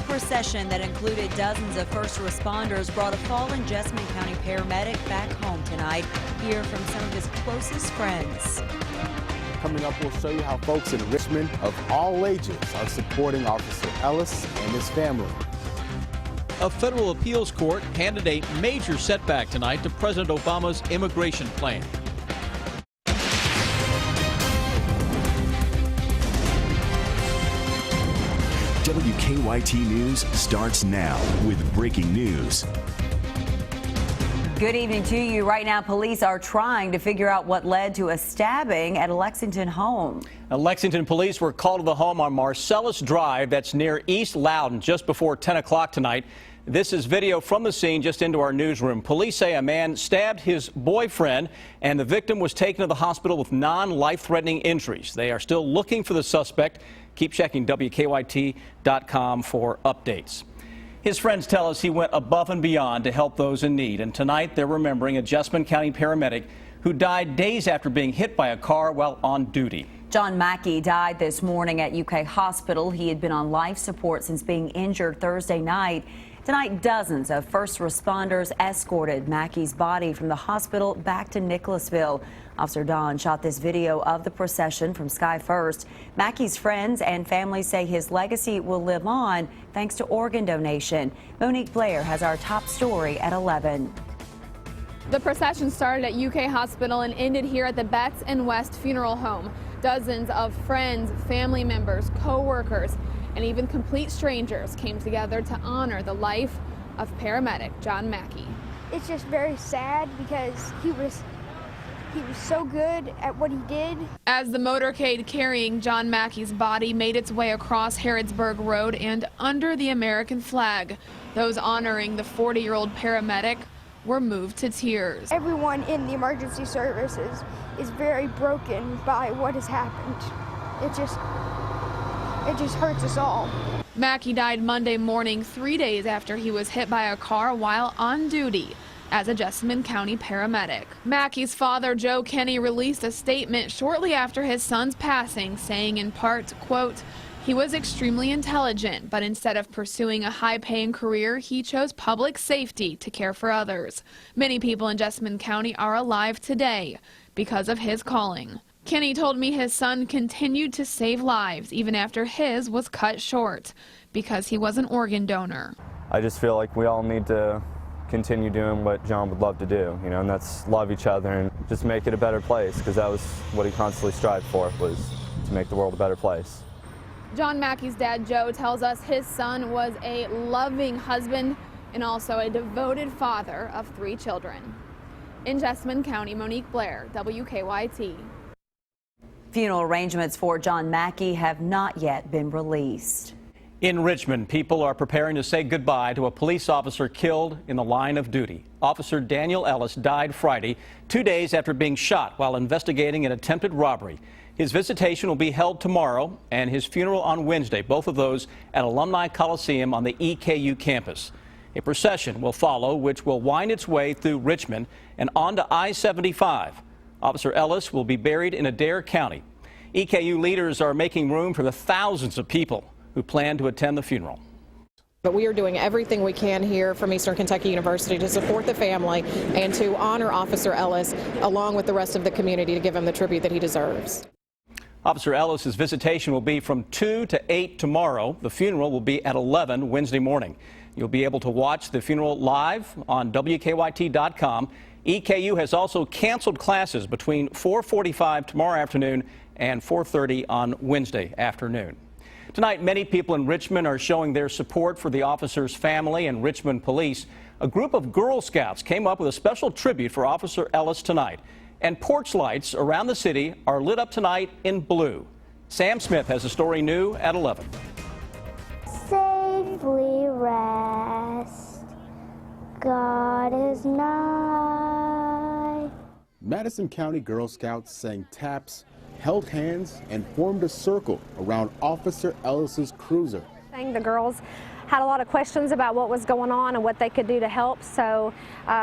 procession that included dozens of first responders brought a fallen Jessamine County paramedic back home tonight. Hear from some of his closest friends. Coming up, we'll show you how folks in Richmond of all ages are supporting Officer Ellis and his family. A federal appeals court handed a major setback tonight to President Obama's immigration plan. WKYT News starts now with breaking news. Good evening to you. Right now, police are trying to figure out what led to a stabbing at a Lexington home. Now, Lexington police were called to the home on Marcellus Drive that's near East Loudon just before 10 o'clock tonight. This is video from the scene just into our newsroom. Police say a man stabbed his boyfriend and the victim was taken to the hospital with non-life-threatening injuries. They are still looking for the suspect. Keep checking WKYT.com for updates. His friends tell us he went above and beyond to help those in need. And tonight they're remembering a Jessamine County paramedic who died days after being hit by a car while on duty. John Mackey died this morning at UK Hospital. He had been on life support since being injured Thursday night. Tonight, dozens of first responders escorted Mackey's body from the hospital back to Nicholasville. Officer Don shot this video of the procession from Sky First. Mackey's friends and family say his legacy will live on thanks to organ donation. Monique Blair has our top story at 11. The procession started at UK Hospital and ended here at the Betts and West Funeral Home. Dozens of friends, family members, co-workers, and even complete strangers came together to honor the life of paramedic John Mackey. It's just very sad because he was so good at what he did. As the motorcade carrying John Mackey's body made its way across Harrodsburg Road and under the American flag, those honoring the 40-year-old paramedic were moved to tears. Everyone in the emergency services is very broken by what has happened. It just hurts us all. Mackey died Monday morning, 3 days after he was hit by a car while on duty as a Jessamine County paramedic. Mackey's father, Joe Kenny, released a statement shortly after his son's passing, saying in part, quote, "He was extremely intelligent, but instead of pursuing a high-paying career, he chose public safety to care for others. Many people in Jessamine County are alive today because of his calling." Kenny told me his son continued to save lives even after his was cut short because he was an organ donor. I just feel like we all need to continue doing what John would love to do, and that's love each other and just make it a better place, because that was what he constantly strived for, was to make the world a better place. John Mackey's dad, Joe, tells us his son was a loving husband and also a devoted father of 3 children. In Jessamine County, Monique Blair, WKYT. Funeral arrangements for John Mackey have not yet been released. In Richmond, people are preparing to say goodbye to a police officer killed in the line of duty. Officer Daniel Ellis died Friday, 2 days after being shot while investigating an attempted robbery. His visitation will be held tomorrow and his funeral on Wednesday, both of those at Alumni Coliseum on the EKU campus. A procession will follow, which will wind its way through Richmond and onto I-75. Officer Ellis will be buried in Adair County. EKU leaders are making room for the thousands of people who plan to attend the funeral. But we are doing everything we can here from Eastern Kentucky University to support the family and to honor Officer Ellis along with the rest of the community to give him the tribute that he deserves. Officer Ellis's visitation will be from 2 to 8 tomorrow. The funeral will be at 11 Wednesday morning. You'll be able to watch the funeral live on WKYT.com. EKU has also canceled classes between 4:45 tomorrow afternoon and 4:30 on Wednesday afternoon. Tonight, many people in Richmond are showing their support for the officer's family and Richmond Police. A group of Girl Scouts came up with a special tribute for Officer Ellis tonight. And porch lights around the city are lit up tonight in blue. Sam Smith has a story new at 11. Safely rest, God is nigh. Madison County Girl Scouts sang taps, held hands, and formed a circle around Officer Ellis's cruiser. The girls had a lot of questions about what was going on and what they could do to help, so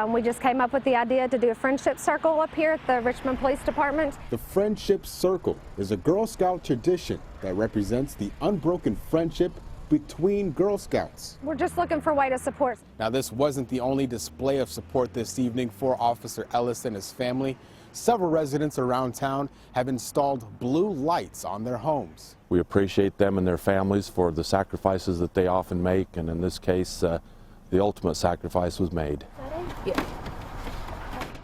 we just came up with the idea to do a friendship circle up here at the Richmond Police Department. The Friendship Circle is a Girl Scout tradition that represents the unbroken friendship between Girl Scouts. We're just looking for a way to support. Now, this wasn't the only display of support this evening for Officer Ellis and his family. Several residents around town have installed blue lights on their homes. We appreciate them and their families for the sacrifices that they often make, and in this case, the ultimate sacrifice was made. Yeah.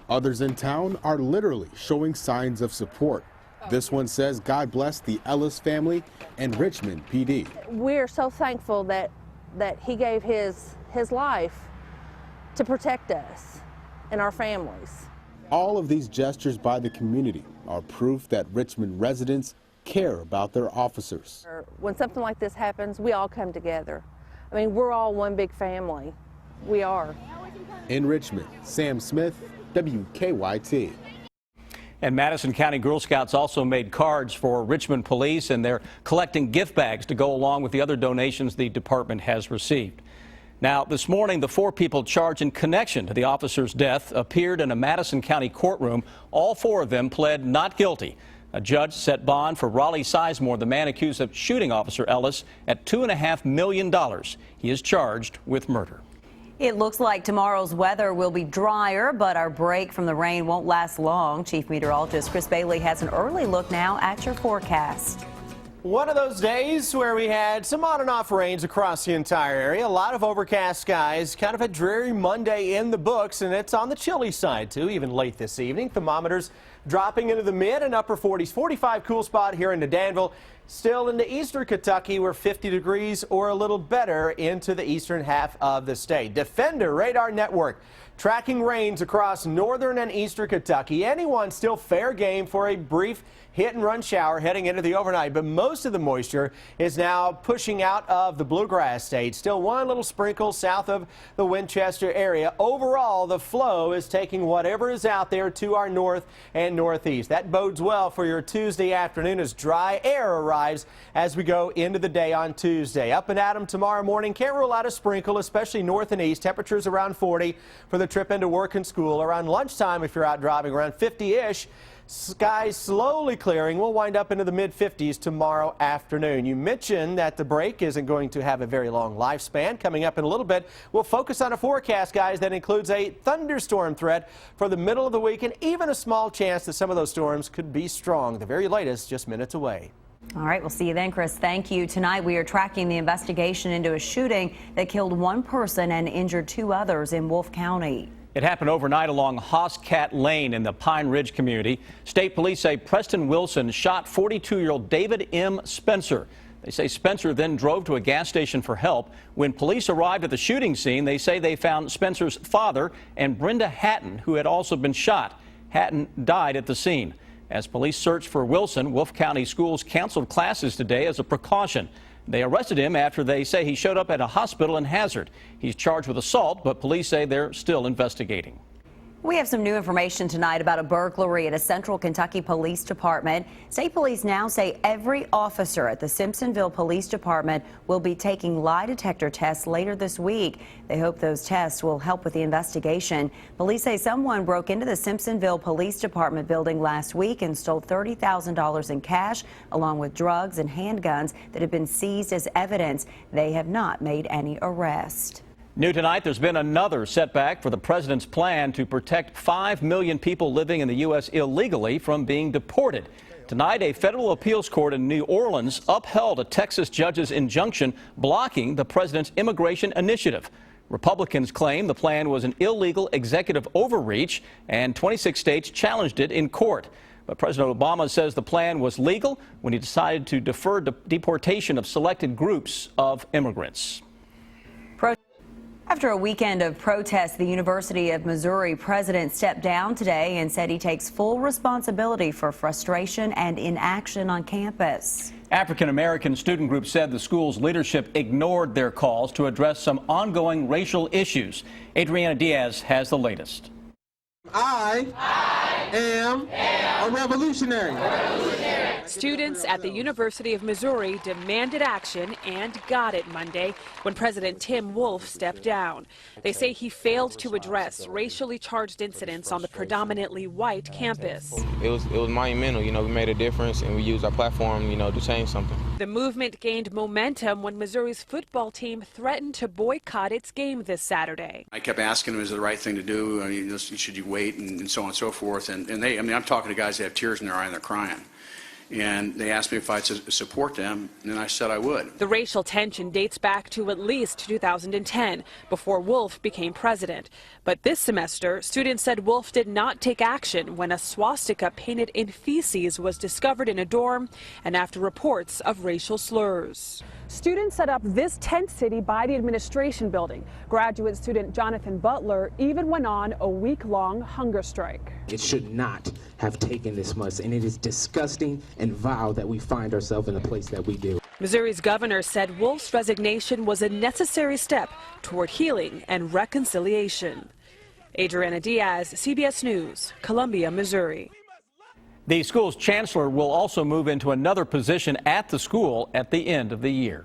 Others in town are literally showing signs of support. This one says, God bless the Ellis family and Richmond PD. We're so thankful that he gave his life to protect us and our families. All of these gestures by the community are proof that Richmond residents care about their officers. When something like this happens, we all come together. I mean, we're all one big family. We are. In Richmond, Sam Smith, WKYT. And Madison County Girl Scouts also made cards for Richmond Police, and they're collecting gift bags to go along with the other donations the department has received. Now, this morning, the 4 people charged in connection to the officer's death appeared in a Madison County courtroom. All 4 of them pled not guilty. A judge set bond for Raleigh Sizemore, the man accused of shooting Officer Ellis, at $2.5 million. He is charged with murder. It looks like tomorrow's weather will be drier, but our break from the rain won't last long. Chief Meteorologist Chris Bailey has an early look now at your forecast. One of those days where we had some on and off rains across the entire area. A lot of overcast skies, kind of a dreary Monday in the books, and it's on the chilly side too, even late this evening. Thermometers dropping into the mid and upper 40s. 45 cool spot here into Danville. Still into eastern Kentucky, we're 50 degrees or a little better into the eastern half of the state. Defender Radar Network tracking rains across northern and eastern Kentucky. Anyone still fair game for a brief hit and run shower heading into the overnight, but most of the moisture is now pushing out of the bluegrass state. Still one little sprinkle south of the Winchester area. Overall, the flow is taking whatever is out there to our north and northeast. That bodes well for your Tuesday afternoon as dry air arrives as we go into the day on Tuesday. Up and at 'em tomorrow morning. Can't rule out a sprinkle, especially north and east. Temperatures around 40 for the trip into work and school. Around lunchtime, if you're out driving, around 50-ish. Skies slowly clearing. We'll wind up into the mid-50s tomorrow afternoon. You mentioned that the break isn't going to have a very long lifespan. Coming up in a little bit, we'll focus on a forecast, guys, that includes a thunderstorm threat for the middle of the week and even a small chance that some of those storms could be strong. The very latest, just minutes away. All right, we'll see you then, Chris. Thank you. Tonight, we are tracking the investigation into a shooting that killed 1 person and injured 2 others in Wolfe County. It happened overnight along Hoscat Lane in the Pine Ridge community. State police say Preston Wilson shot 42-year-old David M. Spencer. They say Spencer then drove to a gas station for help. When police arrived at the shooting scene, they say they found Spencer's father and Brenda Hatton, who had also been shot. Hatton died at the scene. As police searched for Wilson, Wolfe County schools canceled classes today as a precaution. They arrested him after they say he showed up at a hospital in Hazard. He's charged with assault, but police say they're still investigating. We have some new information tonight about a burglary at a Central Kentucky Police Department. State police now say every officer at the Simpsonville Police Department will be taking lie detector tests later this week. They hope those tests will help with the investigation. Police say someone broke into the Simpsonville Police Department building last week and stole $30,000 in cash, along with drugs and handguns that have been seized as evidence. They have not made any arrests. New tonight, there's been another setback for the president's plan to protect 5 million people living in the U.S. illegally from being deported. Tonight, a federal appeals court in New Orleans upheld a Texas judge's injunction blocking the president's immigration initiative. Republicans claim the plan was an illegal executive overreach, and 26 states challenged it in court. But President Obama says the plan was legal when he decided to defer deportation of selected groups of immigrants. After a weekend of protests, the University of Missouri president stepped down today and said he takes full responsibility for frustration and inaction on campus. African-American student groups said the school's leadership ignored their calls to address some ongoing racial issues. Adriana Diaz has the latest. I am a revolutionary. Students at the University of Missouri demanded action and got it Monday when President Tim Wolfe stepped down. They say he failed to address racially charged incidents on the predominantly white campus. It was monumental. You know, we made a difference and we used our platform, you know, to change something. The movement gained momentum when Missouri's football team threatened to boycott its game this Saturday. I kept asking them, is it the right thing to do? I mean, should you wait and so on and so forth? And they, I mean, I'm talking to guys that have tears in their eye and they're crying. And they asked me if I'd support them, and I said I would. The racial tension dates back to at least 2010, before Wolfe became president. But this semester, students said Wolfe did not take action when a swastika painted in feces was discovered in a dorm and after reports of racial slurs. Students set up this tent city by the administration building. Graduate student Jonathan Butler even went on a week-long hunger strike. It should not have taken this much, and it is disgusting and vile that we find ourselves in a place that we do. Missouri's governor said Wolfe's resignation was a necessary step toward healing and reconciliation. Adriana Diaz, CBS News, Columbia, Missouri. The school's chancellor will also move into another position at the school at the end of the year.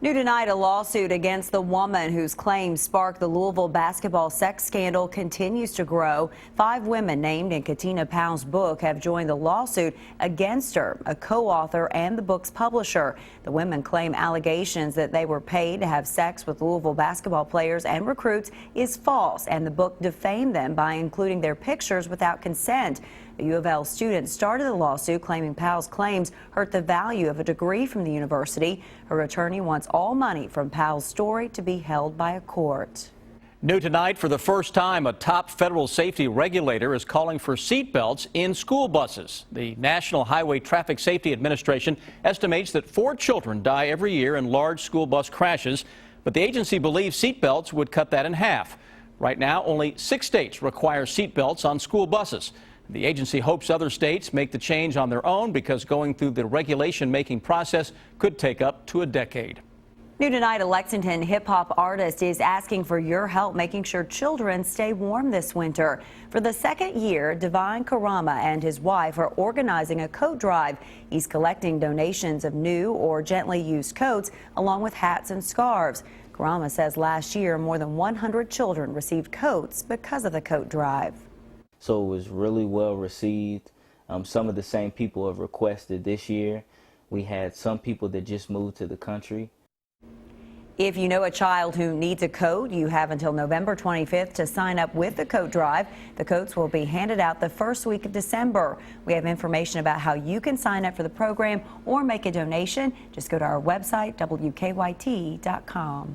New tonight, a lawsuit against the woman whose claims sparked the Louisville basketball sex scandal continues to grow. 5 women named in Katina Powell's book have joined the lawsuit against her, a co-author and the book's publisher. The women claim allegations that they were paid to have sex with Louisville basketball players and recruits is false, and the book defamed them by including their pictures without consent. A U of L student started the lawsuit claiming Powell's claims hurt the value of a degree from the university. Her attorney wants all money from Powell's story to be held by a court. New tonight, for the first time, a top federal safety regulator is calling for seatbelts in school buses. The National Highway Traffic Safety Administration estimates that 4 children die every year in large school bus crashes, but the agency believes seatbelts would cut that in half. Right now, only 6 states require seatbelts on school buses. The agency hopes other states make the change on their own because going through the regulation-making process could take up to a decade. New tonight, a Lexington hip-hop artist is asking for your help making sure children stay warm this winter. For the second year, Divine Karama and his wife are organizing a coat drive. He's collecting donations of new or gently used coats along with hats and scarves. Karama says last year more than 100 children received coats because of the coat drive. So it was really well received. Some of the same people have requested this year. We had some people that just moved to the country. If you know a child who needs a coat, you have until November 25th to sign up with the coat drive. The coats will be handed out the first week of December. We have information about how you can sign up for the program or make a donation. Just go to our website, WKYT.com.